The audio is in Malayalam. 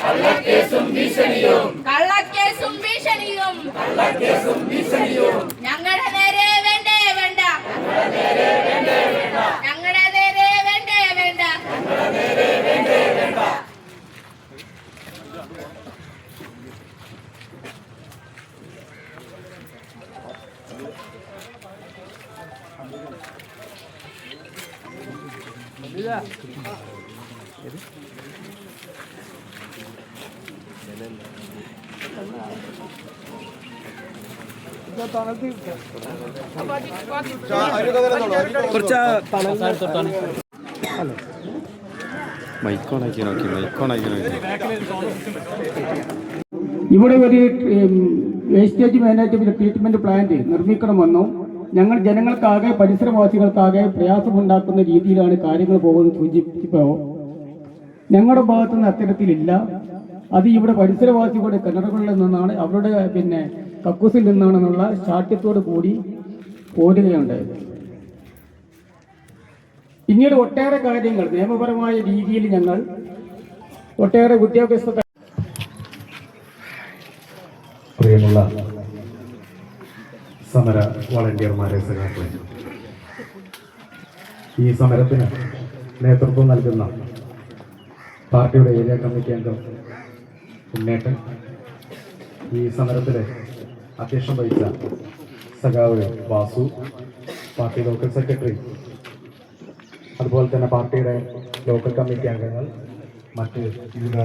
കള്ളക്കേസും ഭീഷണിയും ഞങ്ങളുടെ നേരെ വേണ്ടേ വേണ്ട, ഞങ്ങളുടെ നേരെ വേണ്ടേ വേണ്ട. ഇവിടെ ഒരു വേസ്റ്റേജ് മാനേജ്മെന്റ് ട്രീറ്റ്മെന്റ് പ്ലാന്റ് നിർമ്മിക്കണമെന്നും ഞങ്ങൾ ജനങ്ങൾക്കാകെ പരിസരവാസികൾക്കാകെ പ്രയാസമുണ്ടാക്കുന്ന രീതിയിലാണ് കാര്യങ്ങൾ പോകുന്നത് സൂചിപ്പിച്ചപ്പോൾ ഞങ്ങളുടെ ഭാഗത്തുനിന്ന് അത്തരത്തിലില്ല. അത് ഇവിടെ പരിസരവാസികളുടെ കിണറുകളിൽ നിന്നാണ്, അവരുടെ കക്കൂസിൽ നിന്നാണെന്നുള്ള ശാഠ്യത്തോടു കൂടി പോരുകയുണ്ടായത്. പിന്നീട് ഒട്ടേറെ കാര്യങ്ങൾ നിയമപരമായ രീതിയിൽ ഞങ്ങൾ ഒട്ടേറെ ഉദ്യോഗസ്ഥ പ്രിയമുള്ള സമര വളണ്ടിയർമാരെ, സഖാക്കളെ, ഈ സമരത്തിന് നേതൃത്വം നൽകുന്ന പാർട്ടിയുടെ ഏരിയ കമ്മിറ്റി അംഗം ഉണ്ണേട്ടൻ, ഈ സമരത്തിലെ അധ്യക്ഷം വഹിച്ച സഖാവ് വാസു, പാർട്ടി ലോക്കൽ സെക്രട്ടറി, അതുപോലെ തന്നെ പാർട്ടിയുടെ ലോക്കൽ കമ്മിറ്റി അംഗങ്ങൾ, മറ്റ് വിവിധ